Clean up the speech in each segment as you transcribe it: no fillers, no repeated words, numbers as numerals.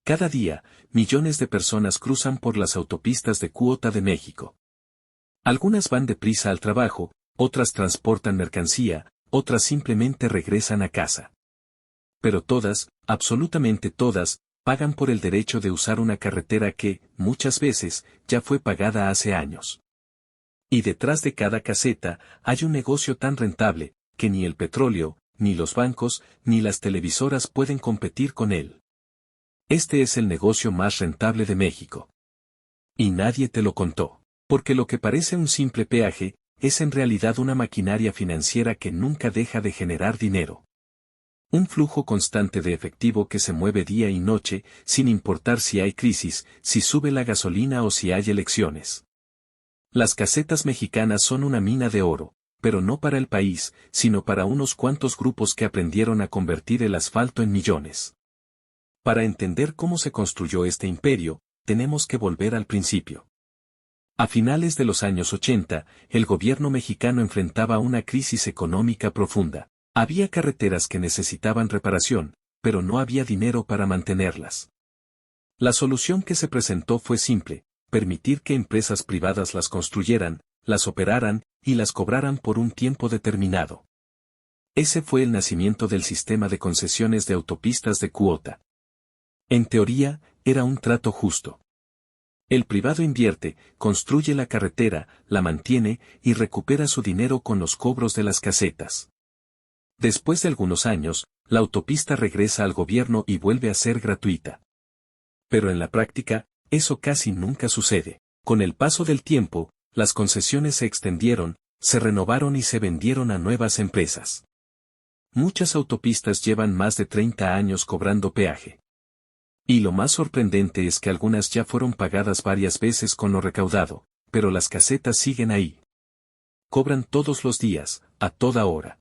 Cada día, millones de personas cruzan por las autopistas de Cuota de México. Algunas van deprisa al trabajo, otras transportan mercancía, otras simplemente regresan a casa. Pero todas, absolutamente todas, pagan por el derecho de usar una carretera que, muchas veces, ya fue pagada hace años. Y detrás de cada caseta, hay un negocio tan rentable, que ni el petróleo, ni los bancos, ni las televisoras pueden competir con él. Este es el negocio más rentable de México. Y nadie te lo contó. Porque lo que parece un simple peaje, es en realidad una maquinaria financiera que nunca deja de generar dinero. Un flujo constante de efectivo que se mueve día y noche, sin importar si hay crisis, si sube la gasolina o si hay elecciones. Las casetas mexicanas son una mina de oro, pero no para el país, sino para unos cuantos grupos que aprendieron a convertir el asfalto en millones. Para entender cómo se construyó este imperio, tenemos que volver al principio. A finales de los años 80, el gobierno mexicano enfrentaba una crisis económica profunda. Había carreteras que necesitaban reparación, pero no había dinero para mantenerlas. La solución que se presentó fue simple: permitir que empresas privadas las construyeran, las operaran, y las cobraran por un tiempo determinado. Ese fue el nacimiento del sistema de concesiones de autopistas de cuota. En teoría, era un trato justo. El privado invierte, construye la carretera, la mantiene, y recupera su dinero con los cobros de las casetas. Después de algunos años, la autopista regresa al gobierno y vuelve a ser gratuita. Pero en la práctica, eso casi nunca sucede. Con el paso del tiempo, las concesiones se extendieron, se renovaron y se vendieron a nuevas empresas. Muchas autopistas llevan más de 30 años cobrando peaje. Y lo más sorprendente es que algunas ya fueron pagadas varias veces con lo recaudado, pero las casetas siguen ahí. Cobran todos los días, a toda hora.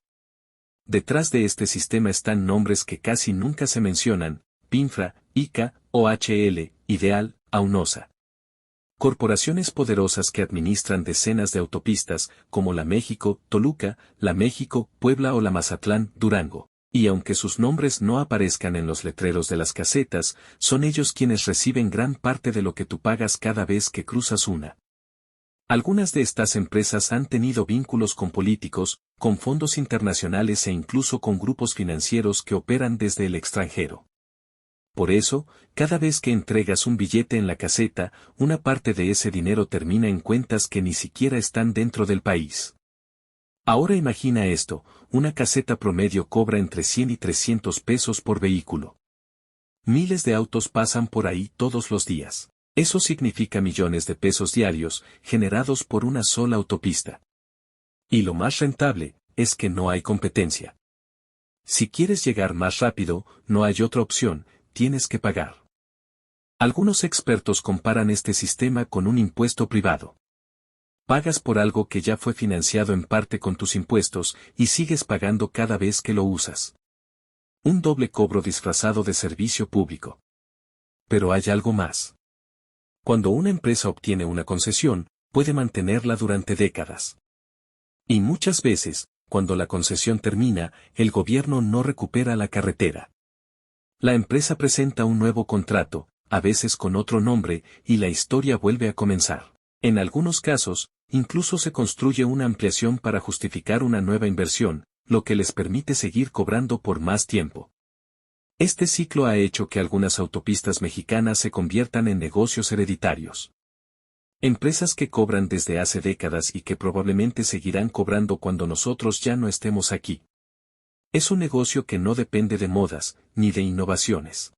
Detrás de este sistema están nombres que casi nunca se mencionan: Pinfra, ICA, OHL, Ideal, Aunosa. Corporaciones poderosas que administran decenas de autopistas, como la México, Toluca, la México, Puebla o la Mazatlán, Durango. Y aunque sus nombres no aparezcan en los letreros de las casetas, son ellos quienes reciben gran parte de lo que tú pagas cada vez que cruzas una. Algunas de estas empresas han tenido vínculos con políticos, con fondos internacionales e incluso con grupos financieros que operan desde el extranjero. Por eso, cada vez que entregas un billete en la caseta, una parte de ese dinero termina en cuentas que ni siquiera están dentro del país. Ahora imagina esto: una caseta promedio cobra entre 100 y 300 pesos por vehículo. Miles de autos pasan por ahí todos los días. Eso significa millones de pesos diarios, generados por una sola autopista. Y lo más rentable, es que no hay competencia. Si quieres llegar más rápido, no hay otra opción, tienes que pagar. Algunos expertos comparan este sistema con un impuesto privado. Pagas por algo que ya fue financiado en parte con tus impuestos, y sigues pagando cada vez que lo usas. Un doble cobro disfrazado de servicio público. Pero hay algo más. Cuando una empresa obtiene una concesión, puede mantenerla durante décadas. Y muchas veces, cuando la concesión termina, el gobierno no recupera la carretera. La empresa presenta un nuevo contrato, a veces con otro nombre, y la historia vuelve a comenzar. En algunos casos, incluso se construye una ampliación para justificar una nueva inversión, lo que les permite seguir cobrando por más tiempo. Este ciclo ha hecho que algunas autopistas mexicanas se conviertan en negocios hereditarios. Empresas que cobran desde hace décadas y que probablemente seguirán cobrando cuando nosotros ya no estemos aquí. Es un negocio que no depende de modas, ni de innovaciones.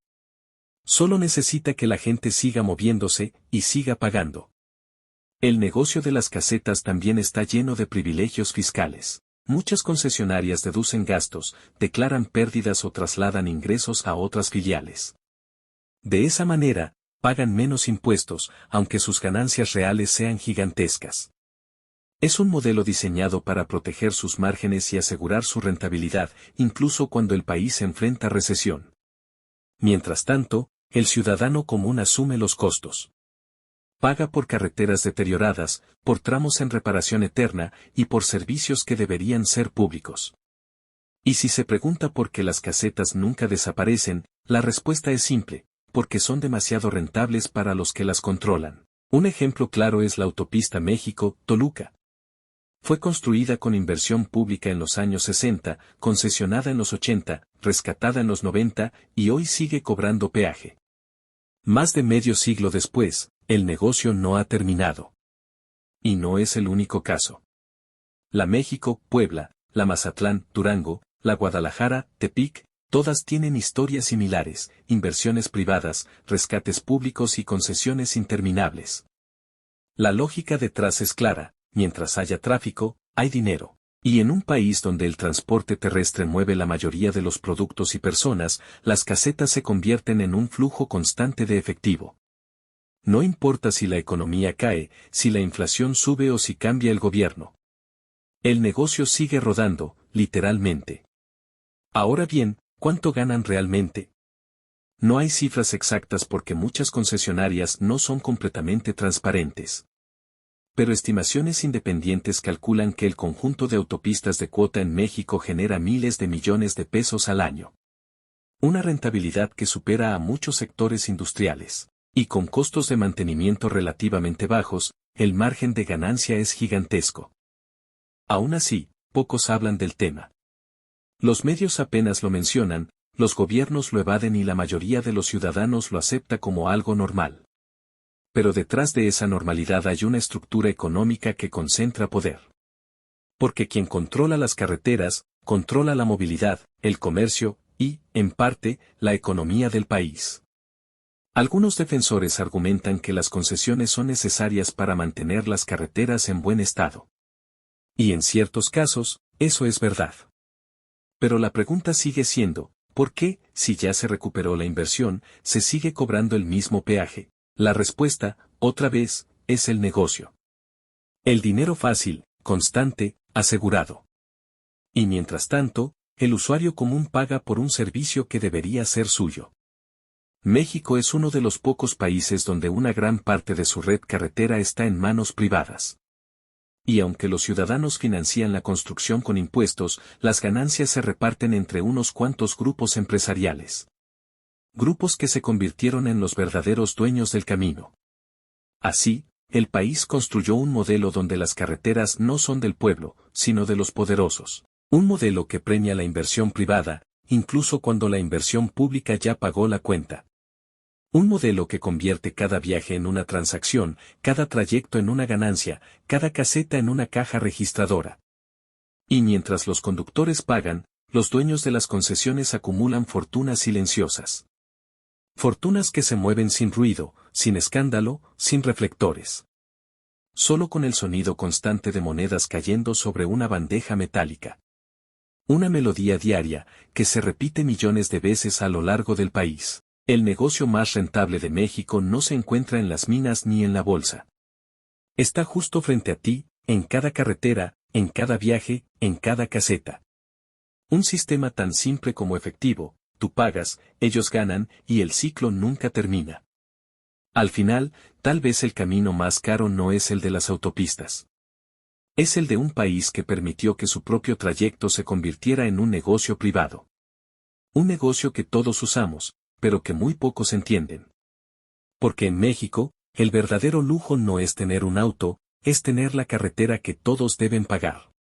Solo necesita que la gente siga moviéndose, y siga pagando. El negocio de las casetas también está lleno de privilegios fiscales. Muchas concesionarias deducen gastos, declaran pérdidas o trasladan ingresos a otras filiales. De esa manera, pagan menos impuestos, aunque sus ganancias reales sean gigantescas. Es un modelo diseñado para proteger sus márgenes y asegurar su rentabilidad, incluso cuando el país enfrenta recesión. Mientras tanto, el ciudadano común asume los costos. Paga por carreteras deterioradas, por tramos en reparación eterna, y por servicios que deberían ser públicos. Y si se pregunta por qué las casetas nunca desaparecen, la respuesta es simple: porque son demasiado rentables para los que las controlan. Un ejemplo claro es la autopista México-Toluca. Fue construida con inversión pública en los años 60, concesionada en los 80, rescatada en los 90 y hoy sigue cobrando peaje. Más de medio siglo después, el negocio no ha terminado. Y no es el único caso. La México-Puebla, la Mazatlán-Durango, la Guadalajara-Tepic, todas tienen historias similares, inversiones privadas, rescates públicos y concesiones interminables. La lógica detrás es clara: mientras haya tráfico, hay dinero. Y en un país donde el transporte terrestre mueve la mayoría de los productos y personas, las casetas se convierten en un flujo constante de efectivo. No importa si la economía cae, si la inflación sube o si cambia el gobierno. El negocio sigue rodando, literalmente. Ahora bien, ¿cuánto ganan realmente? No hay cifras exactas porque muchas concesionarias no son completamente transparentes. Pero estimaciones independientes calculan que el conjunto de autopistas de cuota en México genera miles de millones de pesos al año. Una rentabilidad que supera a muchos sectores industriales. Y con costos de mantenimiento relativamente bajos, el margen de ganancia es gigantesco. Aún así, pocos hablan del tema. Los medios apenas lo mencionan, los gobiernos lo evaden y la mayoría de los ciudadanos lo acepta como algo normal. Pero detrás de esa normalidad hay una estructura económica que concentra poder. Porque quien controla las carreteras, controla la movilidad, el comercio, y, en parte, la economía del país. Algunos defensores argumentan que las concesiones son necesarias para mantener las carreteras en buen estado. Y en ciertos casos, eso es verdad. Pero la pregunta sigue siendo, ¿por qué, si ya se recuperó la inversión, se sigue cobrando el mismo peaje? La respuesta, otra vez, es el negocio. El dinero fácil, constante, asegurado. Y mientras tanto, el usuario común paga por un servicio que debería ser suyo. México es uno de los pocos países donde una gran parte de su red carretera está en manos privadas. Y aunque los ciudadanos financian la construcción con impuestos, las ganancias se reparten entre unos cuantos grupos empresariales. Grupos que se convirtieron en los verdaderos dueños del camino. Así, el país construyó un modelo donde las carreteras no son del pueblo, sino de los poderosos. Un modelo que premia la inversión privada, incluso cuando la inversión pública ya pagó la cuenta. Un modelo que convierte cada viaje en una transacción, cada trayecto en una ganancia, cada caseta en una caja registradora. Y mientras los conductores pagan, los dueños de las concesiones acumulan fortunas silenciosas. Fortunas que se mueven sin ruido, sin escándalo, sin reflectores. Solo con el sonido constante de monedas cayendo sobre una bandeja metálica. Una melodía diaria, que se repite millones de veces a lo largo del país. El negocio más rentable de México no se encuentra en las minas ni en la bolsa. Está justo frente a ti, en cada carretera, en cada viaje, en cada caseta. Un sistema tan simple como efectivo: tú pagas, ellos ganan, y el ciclo nunca termina. Al final, tal vez el camino más caro no es el de las autopistas. Es el de un país que permitió que su propio trayecto se convirtiera en un negocio privado. Un negocio que todos usamos, pero que muy pocos entienden. Porque en México, el verdadero lujo no es tener un auto, es tener la carretera que todos deben pagar.